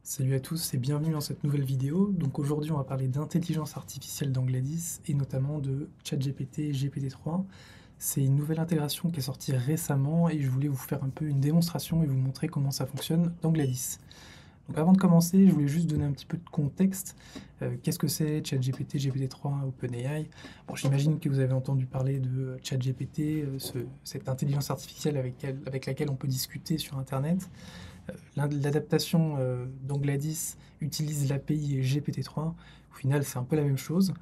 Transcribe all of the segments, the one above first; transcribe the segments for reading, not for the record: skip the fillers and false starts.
Salut à tous et bienvenue dans cette nouvelle vidéo. Donc aujourd'hui on va parler d'intelligence artificielle dans Gladys et notamment de ChatGPT et GPT-3. C'est une nouvelle intégration qui est sortie récemment et je voulais vous faire un peu une démonstration et vous montrer comment ça fonctionne dans Gladys. Donc avant de commencer, je voulais juste donner un petit peu de contexte. Qu'est-ce que c'est ChatGPT, GPT-3, OpenAI? Bon, j'imagine que vous avez entendu parler de ChatGPT, cette intelligence artificielle avec laquelle on peut discuter sur Internet. L'adaptation d'Angladis utilise l'API GPT-3. Au final, c'est un peu la même chose.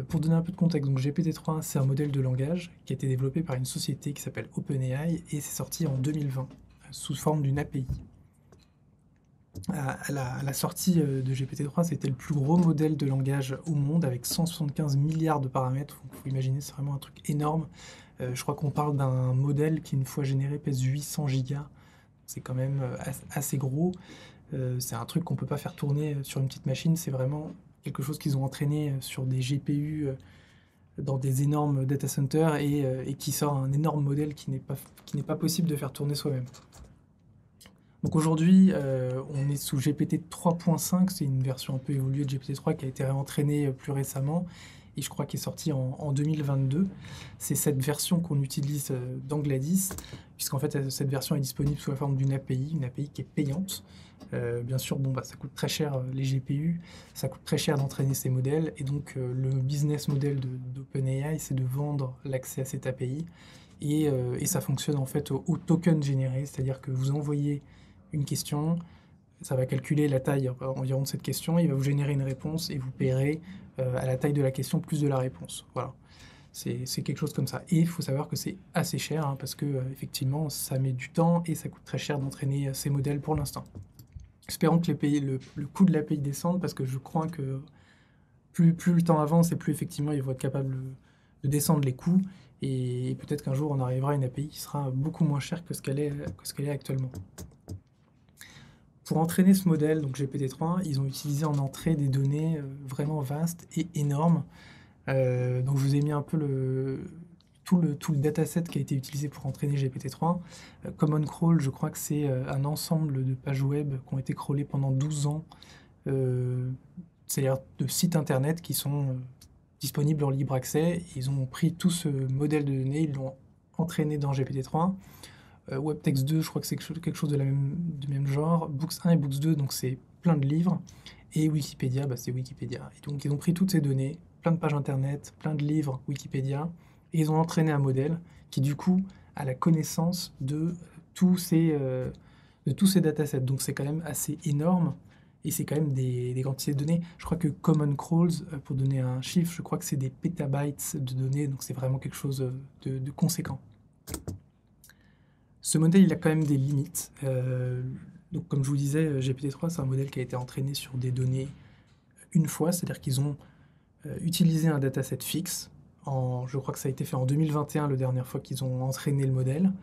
Pour donner un peu de contexte, donc GPT-3, c'est un modèle de langage qui a été développé par une société qui s'appelle OpenAI et c'est sorti en 2020 sous forme d'une API. À la sortie de GPT-3, c'était le plus gros modèle de langage au monde avec 175 milliards de paramètres. Il faut imaginer, c'est vraiment un truc énorme. Je crois qu'on parle d'un modèle qui, une fois généré, pèse 800 gigas. C'est quand même assez gros. C'est un truc qu'on ne peut pas faire tourner sur une petite machine. C'est vraiment quelque chose qu'ils ont entraîné sur des GPU dans des énormes data centers et qui sort un énorme modèle qui n'est pas possible de faire tourner soi-même. Donc aujourd'hui, on est sous GPT 3.5, c'est une version un peu évoluée de GPT 3 qui a été réentraînée plus récemment et je crois qu'il est sorti en 2022. C'est cette version qu'on utilise dans Gladys, puisqu'en fait cette version est disponible sous la forme d'une API qui est payante. Bien sûr, bon, ça coûte très cher les GPU, ça coûte très cher d'entraîner ces modèles, et donc le business model d'OpenAI, c'est de vendre l'accès à cette API, et ça fonctionne en fait au token généré, c'est-à-dire que vous envoyez une question, ça va calculer la taille environ de cette question, il va vous générer une réponse et vous payerez à la taille de la question plus de la réponse. Voilà, c'est quelque chose comme ça. Et il faut savoir que c'est assez cher parce que effectivement ça met du temps et ça coûte très cher d'entraîner ces modèles pour l'instant. Espérons que le coût de l'API descende parce que je crois que plus le temps avance et plus effectivement ils vont être capables de descendre les coûts et peut-être qu'un jour on arrivera à une API qui sera beaucoup moins chère que ce qu'elle est actuellement. Pour entraîner ce modèle, donc GPT-3, ils ont utilisé en entrée des données vraiment vastes et énormes. Donc je vous ai mis un peu tout le dataset qui a été utilisé pour entraîner GPT-3. Common Crawl, je crois que c'est un ensemble de pages web qui ont été crawlées pendant 12 ans. C'est-à-dire de sites internet qui sont disponibles en libre accès. Ils ont pris tout ce modèle de données, ils l'ont entraîné dans GPT-3. WebText 2, je crois que c'est quelque chose du même genre. Books 1 et Books 2, donc c'est plein de livres. Et Wikipédia, c'est Wikipédia. Et donc ils ont pris toutes ces données, plein de pages internet, plein de livres Wikipédia, et ils ont entraîné un modèle qui du coup a la connaissance de tous ces datasets. Donc c'est quand même assez énorme. Et c'est quand même des quantités de données. Je crois que Common Crawls, pour donner un chiffre, je crois que c'est des pétabytes de données, donc c'est vraiment quelque chose de conséquent. Ce modèle, il a quand même des limites. Donc, comme je vous disais, GPT-3, c'est un modèle qui a été entraîné sur des données une fois, c'est-à-dire qu'ils ont utilisé un dataset fixe. Je crois que ça a été fait en 2021, la dernière fois qu'ils ont entraîné le modèle.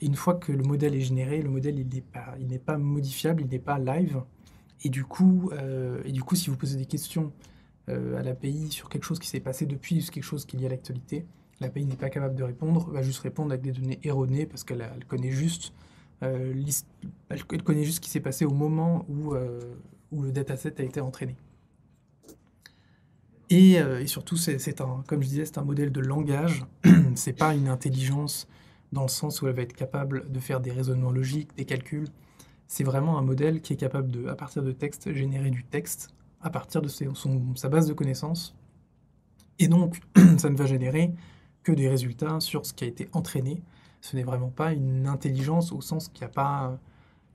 Et une fois que le modèle est généré, le modèle, il n'est pas modifiable, il n'est pas live. Et du coup, si vous posez des questions à l'API sur quelque chose qui s'est passé depuis, quelque chose qui est lié à l'actualité, l'API n'est pas capable de répondre, va juste répondre avec des données erronées parce qu'elle connaît juste elle connaît juste ce qui s'est passé au moment où le dataset a été entraîné. Et surtout, comme je disais, c'est un modèle de langage. C'est pas une intelligence dans le sens où elle va être capable de faire des raisonnements logiques, des calculs. C'est vraiment un modèle qui est capable de, à partir de texte, générer du texte à partir de sa base de connaissances. Et donc, ça ne va générer que des résultats sur ce qui a été entraîné. Ce n'est vraiment pas une intelligence au sens qu'il n'y a pas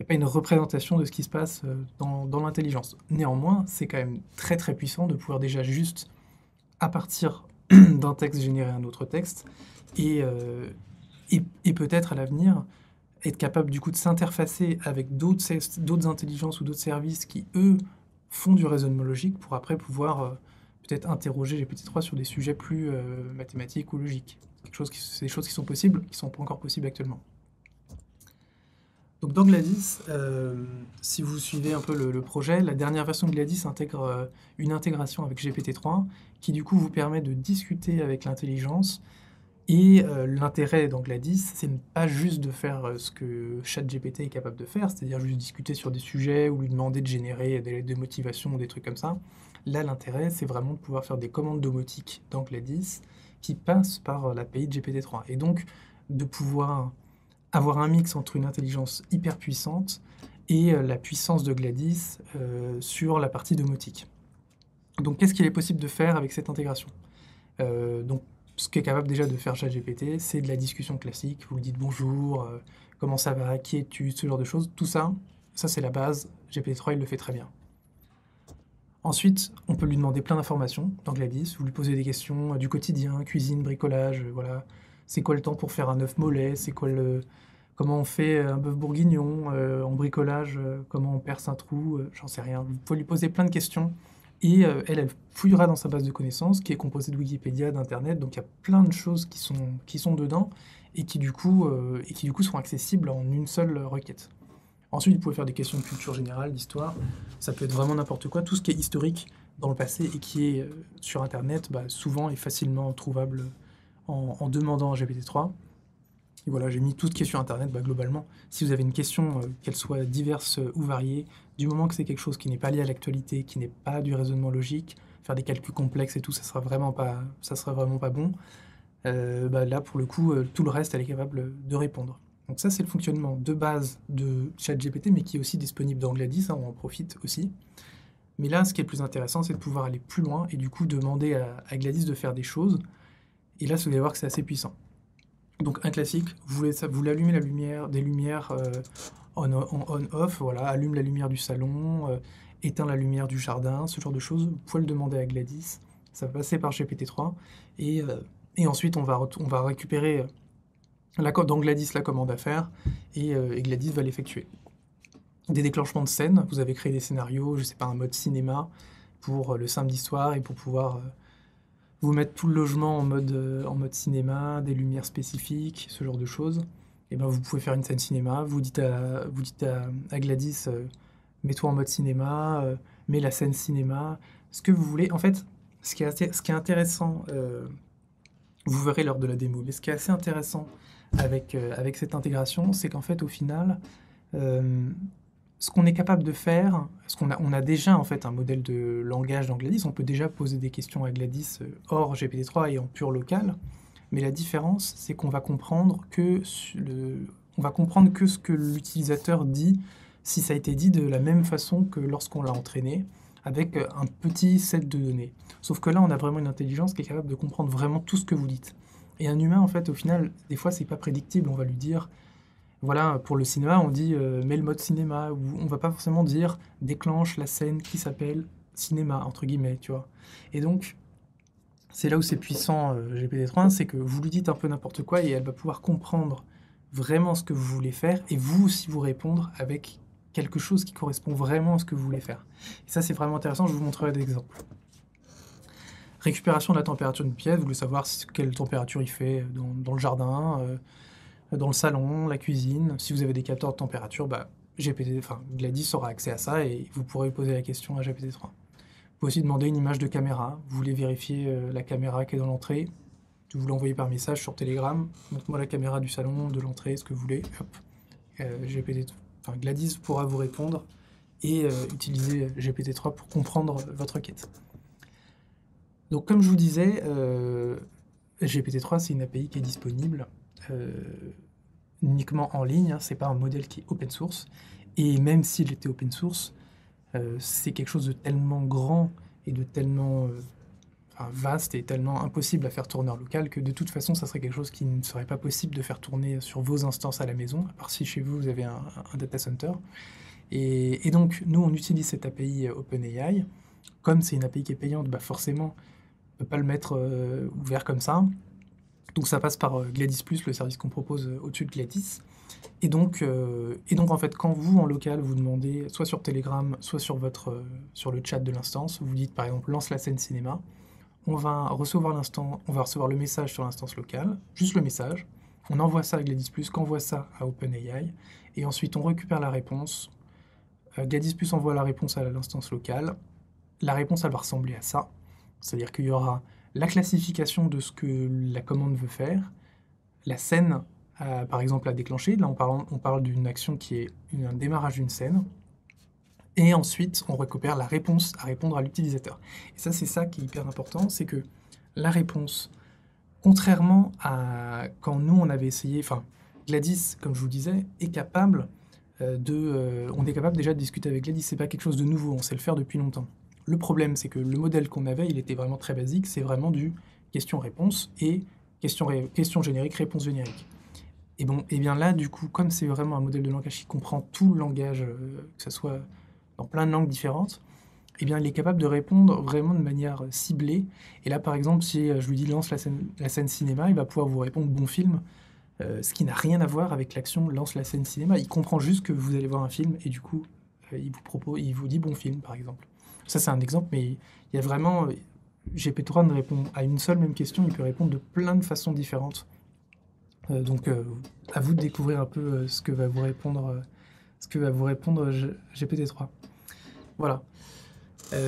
une représentation de ce qui se passe dans l'intelligence. Néanmoins, c'est quand même très très puissant de pouvoir déjà juste, à partir d'un texte, générer un autre texte, et peut-être à l'avenir, être capable du coup de s'interfacer avec d'autres intelligences ou d'autres services qui, eux, font du raisonnement logique pour après pouvoir peut-être interroger GPT-3 sur des sujets plus mathématiques ou logiques. C'est des choses qui sont possibles, qui ne sont pas encore possibles actuellement. Donc dans Gladys, si vous suivez un peu le projet, la dernière version de Gladys intègre une intégration avec GPT-3 qui du coup vous permet de discuter avec l'intelligence Et l'intérêt dans Gladys, c'est pas juste de faire ce que ChatGPT est capable de faire, c'est-à-dire juste discuter sur des sujets ou lui demander de générer des lettres de motivation ou des trucs comme ça. Là, l'intérêt, c'est vraiment de pouvoir faire des commandes domotiques dans Gladys qui passent par l'API de GPT-3. Et donc, de pouvoir avoir un mix entre une intelligence hyper puissante et la puissance de Gladys sur la partie domotique. Donc, qu'est-ce qu'il est possible de faire avec cette intégration? Donc, ce qu'est capable déjà de faire ChatGPT, c'est de la discussion classique. Vous lui dites bonjour, comment ça va, qui es-tu, ce genre de choses. Tout ça, ça c'est la base. GPT-3, il le fait très bien. Ensuite, on peut lui demander plein d'informations dans Gladys. Vous lui posez des questions du quotidien, cuisine, bricolage, voilà. C'est quoi le temps pour faire un œuf mollet? Comment on fait un bœuf bourguignon en bricolage? Comment on perce un trou? J'en sais rien. Vous pouvez lui poser plein de questions. Et elle fouillera dans sa base de connaissances, qui est composée de Wikipédia, d'Internet. Donc il y a plein de choses qui sont dedans et qui du coup seront accessibles en une seule requête. Ensuite, vous pouvez faire des questions de culture générale, d'histoire. Ça peut être vraiment n'importe quoi. Tout ce qui est historique dans le passé et qui est sur Internet, souvent est facilement trouvable en demandant à GPT-3. Et voilà, j'ai mis tout ce qui est sur Internet, globalement. Si vous avez une question, qu'elle soit diverse ou variée, du moment que c'est quelque chose qui n'est pas lié à l'actualité, qui n'est pas du raisonnement logique, faire des calculs complexes et tout, ça sera vraiment pas bon. Là, pour le coup, tout le reste, elle est capable de répondre. Donc ça, c'est le fonctionnement de base de ChatGPT, mais qui est aussi disponible dans Gladys, hein, on en profite aussi. Mais là, ce qui est le plus intéressant, c'est de pouvoir aller plus loin et du coup demander à Gladys de faire des choses. Et là, vous allez voir que c'est assez puissant. Donc un classique, vous allumez la lumière, des lumières on-off, voilà, allume la lumière du salon, éteins la lumière du jardin, ce genre de choses. Vous pouvez le demander à Gladys, ça va passer par GPT-3, et ensuite on va récupérer dans Gladys la commande à faire, et Gladys va l'effectuer. Des déclenchements de scènes, vous avez créé des scénarios, je sais pas, un mode cinéma pour le simple d'histoire et pour pouvoir vous mettre tout le logement en mode cinéma, des lumières spécifiques, ce genre de choses. Et ben vous pouvez faire une scène cinéma, vous dites à Gladys, mets-toi en mode cinéma, mets la scène cinéma, ce que vous voulez. En fait, ce qui est intéressant, vous verrez lors de la démo, mais ce qui est assez intéressant avec cette intégration, c'est qu'en fait, au final, ce qu'on est capable de faire, on a déjà en fait un modèle de langage dans Gladys, on peut déjà poser des questions à Gladys hors GPT-3 et en pur local, mais la différence, c'est qu'on va comprendre que ce que l'utilisateur dit, si ça a été dit de la même façon que lorsqu'on l'a entraîné, avec un petit set de données. Sauf que là, on a vraiment une intelligence qui est capable de comprendre vraiment tout ce que vous dites. Et un humain, en fait, au final, des fois, c'est pas prédictible. On va lui dire, voilà, pour le cinéma, on dit mets le mode cinéma, ou on va pas forcément dire déclenche la scène qui s'appelle cinéma, entre guillemets, tu vois. Et donc, c'est là où c'est puissant GPT-3, c'est que vous lui dites un peu n'importe quoi et elle va pouvoir comprendre vraiment ce que vous voulez faire et vous aussi vous répondre avec quelque chose qui correspond vraiment à ce que vous voulez faire. Et ça, c'est vraiment intéressant, je vous montrerai des exemples. Récupération de la température d'une pièce, vous voulez savoir quelle température il fait dans le jardin, dans le salon, la cuisine. Si vous avez des capteurs de température, Gladys aura accès à ça et vous pourrez poser la question à GPT-3. Vous pouvez aussi demander une image de caméra. Vous voulez vérifier la caméra qui est dans l'entrée. Vous l'envoyez par message sur Telegram. Montre-moi la caméra du salon, de l'entrée, ce que vous voulez. Hop. Gladys pourra vous répondre et utiliser GPT-3 pour comprendre votre quête. Donc comme je vous disais, GPT-3 c'est une API qui est disponible uniquement en ligne, hein, c'est pas un modèle qui est open source, et même s'il était open source, c'est quelque chose de tellement grand et de tellement vaste et tellement impossible à faire tourner en local que de toute façon ça serait quelque chose qui ne serait pas possible de faire tourner sur vos instances à la maison, à part si chez vous vous avez un data center. Et donc nous on utilise cette API OpenAI, comme c'est une API qui est payante, forcément on ne peut pas le mettre ouvert comme ça. Donc ça passe par Gladys+, le service qu'on propose au-dessus de Gladys. Et donc en fait, quand vous, en local, vous demandez, soit sur Telegram, soit sur le chat de l'instance, vous dites par exemple « lance la scène cinéma », on va recevoir le message sur l'instance locale, juste le message, on envoie ça à Gladys+, qu'envoie ça à OpenAI, et ensuite on récupère la réponse, Gladys+ envoie la réponse à l'instance locale, la réponse elle va ressembler à ça, c'est-à-dire qu'il y aura la classification de ce que la commande veut faire, la scène, par exemple, à déclencher. Là, on parle d'une action qui est un démarrage d'une scène. Et ensuite, on récupère la réponse à répondre à l'utilisateur. Et ça, c'est ça qui est hyper important, c'est que la réponse, contrairement à quand nous, on avait essayé, enfin, Gladys, comme je vous disais, est capable on est capable déjà de discuter avec Gladys, c'est pas quelque chose de nouveau, on sait le faire depuis longtemps. Le problème, c'est que le modèle qu'on avait, il était vraiment très basique, c'est vraiment du question-réponse et question générique, réponse générique. Et bon, et bien là, du coup, comme c'est vraiment un modèle de langage qui comprend tout le langage, que ce soit dans plein de langues différentes, eh bien, il est capable de répondre vraiment de manière ciblée. Et là, par exemple, si je lui dis lance la scène cinéma, il va pouvoir vous répondre bon film, ce qui n'a rien à voir avec l'action lance la scène cinéma. Il comprend juste que vous allez voir un film et du coup, il vous dit bon film, par exemple. Ça, c'est un exemple, mais il y a vraiment. GPT-3 ne répond à une seule même question, il peut répondre de plein de façons différentes. Donc, à vous de découvrir un peu ce que va vous répondre, GPT-3. Voilà.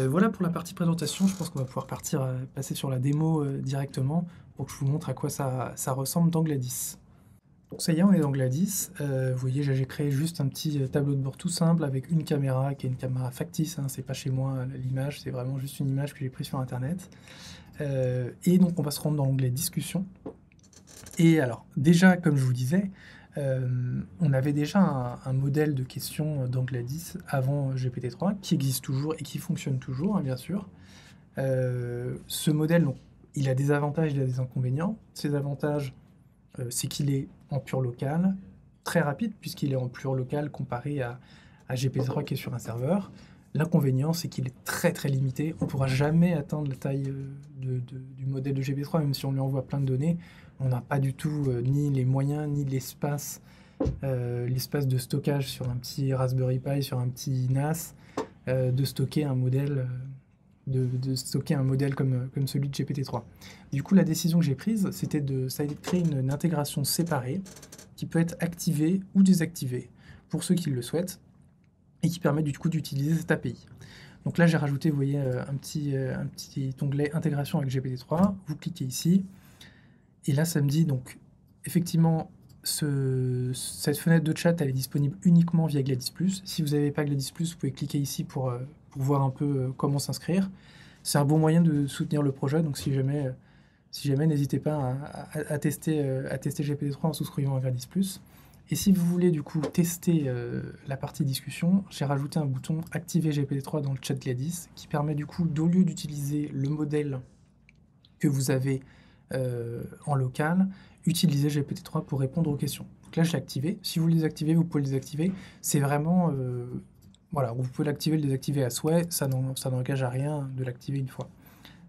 Voilà pour la partie présentation. Je pense qu'on va pouvoir passer sur la démo directement pour que je vous montre à quoi ça ressemble dans Gladys. Donc ça y est, on est dans Gladys. Vous voyez, j'ai créé juste un petit tableau de bord tout simple avec une caméra qui est une caméra factice. Hein, c'est pas chez moi l'image, c'est vraiment juste une image que j'ai prise sur Internet. Et donc on va se rendre dans l'onglet discussion. Et alors, déjà, comme je vous disais, on avait déjà un modèle de questions dans Gladys avant GPT-3 qui existe toujours et qui fonctionne toujours, hein, bien sûr. Ce modèle, donc, il a des avantages, il a des inconvénients. Ses avantages, c'est qu'il est en pur local, très rapide puisqu'il est en pur local comparé à GPT-3 qui est sur un serveur. L'inconvénient, c'est qu'il est très très limité. On ne pourra jamais atteindre la taille du modèle de GPT-3, même si on lui envoie plein de données. On n'a pas du tout ni les moyens, ni l'espace de stockage sur un petit Raspberry Pi, sur un petit NAS, de stocker un modèle. De stocker un modèle comme celui de GPT-3. Du coup, la décision que j'ai prise, c'était de créer une intégration séparée qui peut être activée ou désactivée pour ceux qui le souhaitent et qui permet du coup d'utiliser cette API. Donc là, j'ai rajouté, vous voyez, un petit onglet intégration avec GPT-3. Vous cliquez ici et là, ça me dit donc effectivement cette fenêtre de chat, elle est disponible uniquement via Gladys+. Si vous n'avez pas Gladys+, vous pouvez cliquer ici pour voir un peu comment s'inscrire. C'est un bon moyen de soutenir le projet, donc si jamais n'hésitez pas à tester GPT-3 en souscrivant à Gladys+. Et si vous voulez du coup tester la partie discussion, j'ai rajouté un bouton activer GPT-3 dans le chat Gladys qui permet du coup, au lieu d'utiliser le modèle que vous avez en local, utiliser GPT-3 pour répondre aux questions. Donc là, je l'ai activé. Si vous le désactivez, vous pouvez le désactiver. C'est vraiment... voilà, vous pouvez l'activer, le désactiver à souhait. Ça n'engage à rien de l'activer une fois.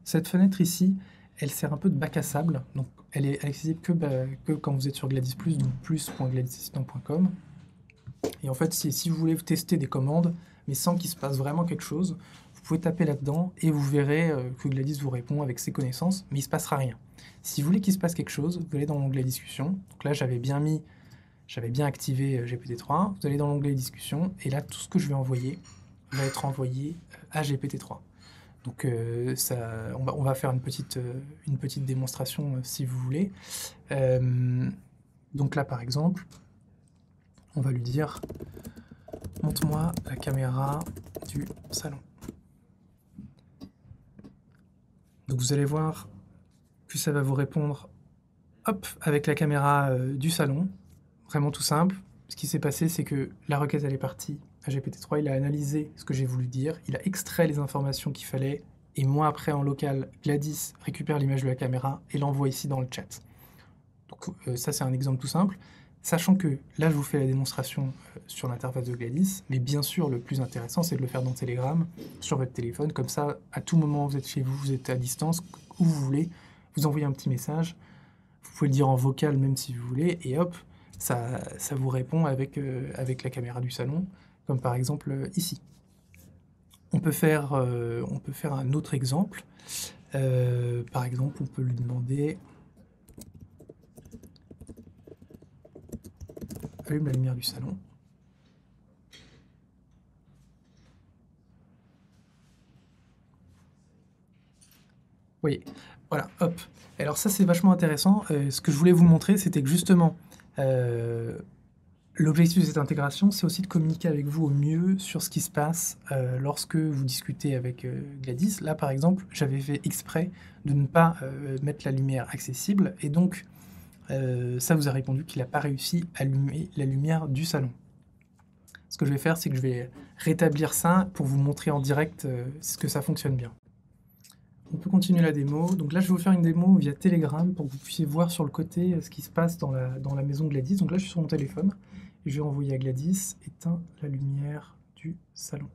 Cette fenêtre ici, elle sert un peu de bac à sable. Donc elle est accessible que quand vous êtes sur Gladys+, donc plus.gladysassistant.com. Et en fait, si vous voulez tester des commandes, mais sans qu'il se passe vraiment quelque chose, vous pouvez taper là-dedans et vous verrez que Gladys vous répond avec ses connaissances, mais il ne se passera rien. Si vous voulez qu'il se passe quelque chose, vous allez dans l'onglet discussion. Donc là, j'avais bien activé GPT-3. Vous allez dans l'onglet discussion et là, tout ce que je vais envoyer va être envoyé à GPT-3. Donc on va faire une petite démonstration si vous voulez. Donc là, par exemple, on va lui dire « Montre-moi la caméra du salon ». Donc vous allez voir que ça va vous répondre hop, avec la caméra du salon. Vraiment tout simple. Ce qui s'est passé, c'est que la requête elle est partie à GPT-3, il a analysé ce que j'ai voulu dire, il a extrait les informations qu'il fallait, et moi après en local, Gladys récupère l'image de la caméra et l'envoie ici dans le chat. Donc ça c'est un exemple tout simple. Sachant que là je vous fais la démonstration sur l'interface de Gladys, mais bien sûr le plus intéressant c'est de le faire dans Telegram, sur votre téléphone, comme ça à tout moment vous êtes chez vous, vous êtes à distance, où vous voulez, vous envoyez un petit message, vous pouvez le dire en vocal même si vous voulez, et hop, ça vous répond avec la caméra du salon, comme par exemple ici. On peut faire un autre exemple. Par exemple, on peut lui demander allume la lumière du salon. Vous voyez, Voilà, hop. Alors ça, c'est vachement intéressant. Ce que je voulais vous montrer, c'était que justement, l'objectif de cette intégration, c'est aussi de communiquer avec vous au mieux sur ce qui se passe lorsque vous discutez avec Gladys. Là, par exemple, j'avais fait exprès de ne pas mettre la lumière accessible, et donc ça vous a répondu qu'il n'a pas réussi à allumer la lumière du salon. Ce que je vais faire, c'est que je vais rétablir ça pour vous montrer en direct ce que ça fonctionne bien. On peut continuer la démo. Donc là, je vais vous faire une démo via Telegram pour que vous puissiez voir sur le côté ce qui se passe dans la maison de Gladys. Donc là, je suis sur mon téléphone et je vais envoyer à Gladys, éteins la lumière du salon.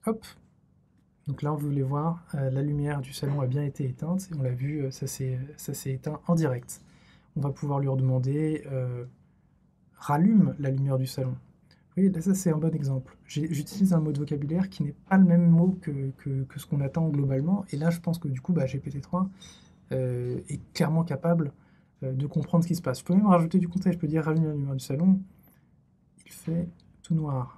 Hop. Donc là, vous voulez voir, la lumière du salon a bien été éteinte. Et on l'a vu, ça s'est éteint en direct. On va pouvoir lui redemander rallume la lumière du salon. Vous voyez, là, ça c'est un bon exemple. J'utilise un mot de vocabulaire qui n'est pas le même mot que ce qu'on attend globalement. Et là, je pense que du coup, GPT-3 est clairement capable de comprendre ce qui se passe. Je peux même rajouter du contexte. Je peux dire rallume la lumière du salon. Il fait tout noir.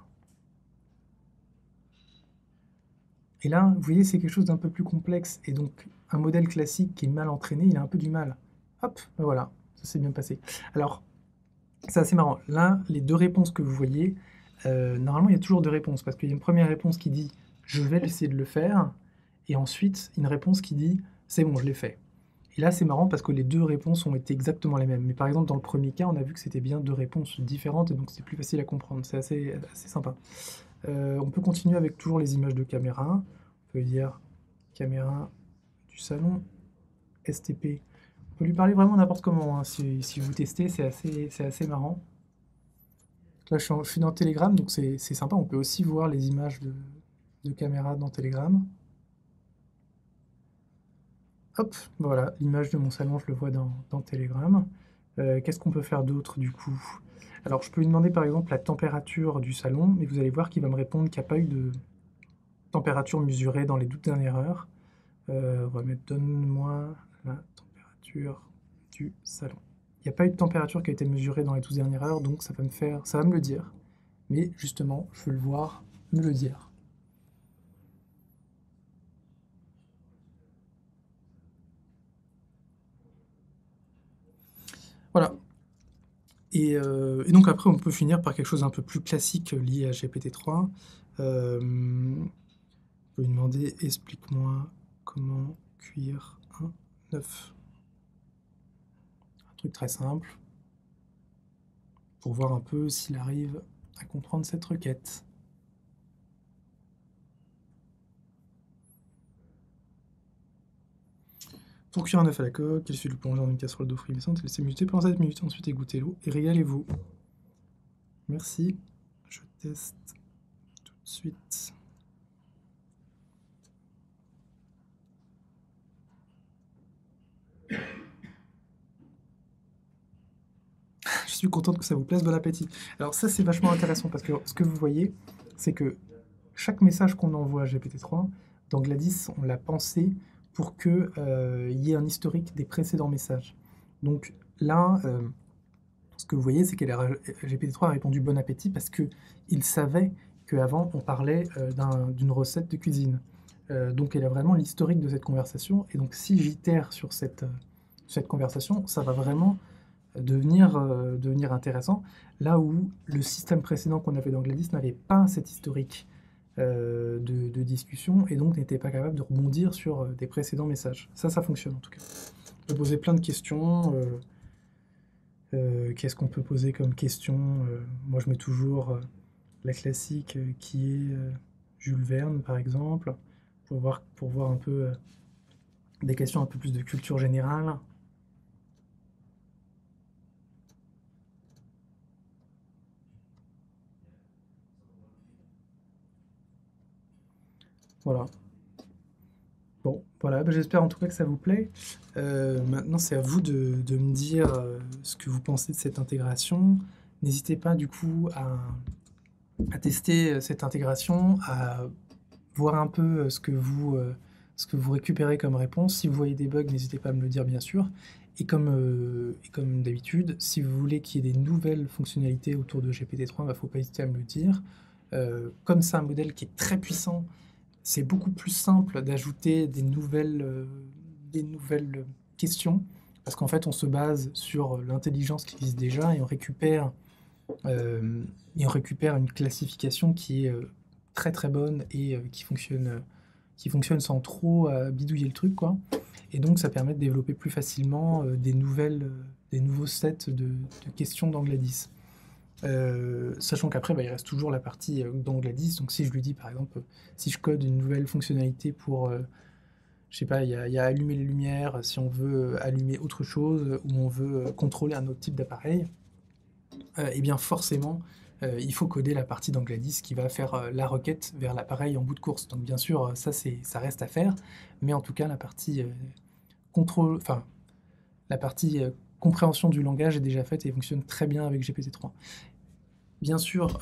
Et là, vous voyez, c'est quelque chose d'un peu plus complexe. Et donc, un modèle classique qui est mal entraîné, il a un peu du mal. Hop, ben voilà, ça s'est bien passé. Alors, c'est assez marrant. Là, les deux réponses que vous voyez, normalement, il y a toujours deux réponses, parce qu'il y a une première réponse qui dit « je vais essayer de le faire », et ensuite, une réponse qui dit « c'est bon, je l'ai fait ». Et là, c'est marrant parce que les deux réponses ont été exactement les mêmes. Mais par exemple, dans le premier cas, on a vu que c'était bien deux réponses différentes, et donc c'est plus facile à comprendre. C'est assez sympa. On peut continuer avec toujours les images de caméra. On peut dire « caméra du salon, STP ». On peut lui parler vraiment n'importe comment, hein. Si vous testez, c'est assez marrant. Là, je suis dans Telegram, donc c'est sympa. On peut aussi voir les images de caméra dans Telegram. Hop, voilà, l'image de mon salon, je le vois dans Telegram. Qu'est-ce qu'on peut faire d'autre, du coup? Alors, je peux lui demander, par exemple, la température du salon, et vous allez voir qu'il va me répondre qu'il n'y a pas eu de température mesurée dans les 12 dernières heures. On va mettre « donne-moi la température du salon ». Il n'y a pas eu de température qui a été mesurée dans les 12 dernières heures, donc ça va me le dire. Mais justement, je veux le voir me le dire. Voilà. Et donc après, on peut finir par quelque chose d'un peu plus classique lié à GPT-3. On peut lui demander « explique-moi comment cuire un œuf ». Un truc très simple, pour voir un peu s'il arrive à comprendre cette requête. Pour cuire un œuf à la coque, il suffit de le plonger dans une casserole d'eau frémissante et laisser muter pendant 7 minutes, ensuite égouttez l'eau et régalez-vous. Merci, je teste tout de suite. Je suis contente que ça vous plaise, bon appétit. Alors ça, c'est vachement intéressant parce que ce que vous voyez, c'est que chaque message qu'on envoie à GPT-3, dans Gladys, on l'a pensé pour qu'il y ait un historique des précédents messages. Donc là, ce que vous voyez, c'est que GPT-3 a répondu bon appétit parce qu'il savait qu'avant, on parlait d'une recette de cuisine. Donc elle a vraiment l'historique de cette conversation. Et donc si j'itère sur cette conversation, ça va vraiment devenir intéressant, là où le système précédent qu'on avait dans Gladys n'avait pas cet historique de discussion et donc n'était pas capable de rebondir sur des précédents messages. Ça fonctionne en tout cas. On peut poser plein de questions. Qu'est-ce qu'on peut poser comme question? Moi, je mets toujours la classique qui est Jules Verne, par exemple, pour voir un peu des questions un peu plus de culture générale. Voilà. Bon, voilà, j'espère en tout cas que ça vous plaît. Maintenant, c'est à vous de me dire ce que vous pensez de cette intégration. N'hésitez pas du coup à tester cette intégration, à voir un peu ce ce que vous récupérez comme réponse. Si vous voyez des bugs, n'hésitez pas à me le dire, bien sûr. Et comme d'habitude, si vous voulez qu'il y ait des nouvelles fonctionnalités autour de GPT-3, il ne faut pas hésiter à me le dire. Comme c'est un modèle qui est très puissant, c'est beaucoup plus simple d'ajouter des nouvelles questions, parce qu'en fait, on se base sur l'intelligence qui existe déjà et on récupère une classification qui est très très bonne et qui fonctionne sans trop bidouiller le truc, quoi. Et donc, ça permet de développer plus facilement des nouveaux sets de questions d'Angladis. Sachant qu'après, bah, il reste toujours la partie d'Angladis. Donc, si je lui dis, par exemple, si je code une nouvelle fonctionnalité pour, je sais pas, il y a allumer les lumières, si on veut allumer autre chose, ou on veut contrôler un autre type d'appareil, eh bien forcément, il faut coder la partie d'Angladis qui va faire la requête vers l'appareil en bout de course. Donc bien sûr, ça reste à faire, mais en tout cas, la partie contrôle, enfin, la partie compréhension du langage est déjà faite et fonctionne très bien avec GPT-3. Bien sûr,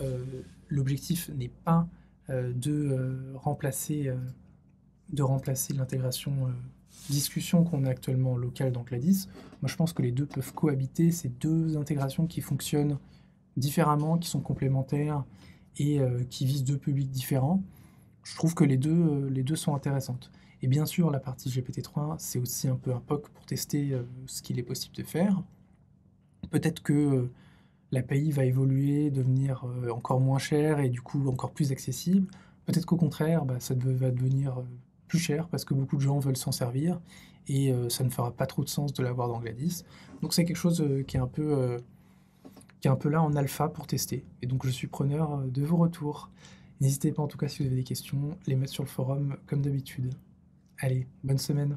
l'objectif n'est pas de remplacer l'intégration discussion qu'on a actuellement locale dans Gladys. Moi, je pense que les deux peuvent cohabiter. C'est deux intégrations qui fonctionnent différemment, qui sont complémentaires et qui visent deux publics différents. Je trouve que les deux sont intéressantes. Et bien sûr, la partie GPT-3, c'est aussi un peu un POC pour tester ce qu'il est possible de faire. Peut-être que l'API va évoluer, devenir encore moins cher et du coup encore plus accessible. Peut-être qu'au contraire, bah, va devenir plus cher parce que beaucoup de gens veulent s'en servir et ça ne fera pas trop de sens de l'avoir dans Gladys. Donc c'est quelque chose qui est un peu là en alpha pour tester. Et donc je suis preneur de vos retours. N'hésitez pas en tout cas si vous avez des questions, les mettre sur le forum comme d'habitude. Allez, bonne semaine.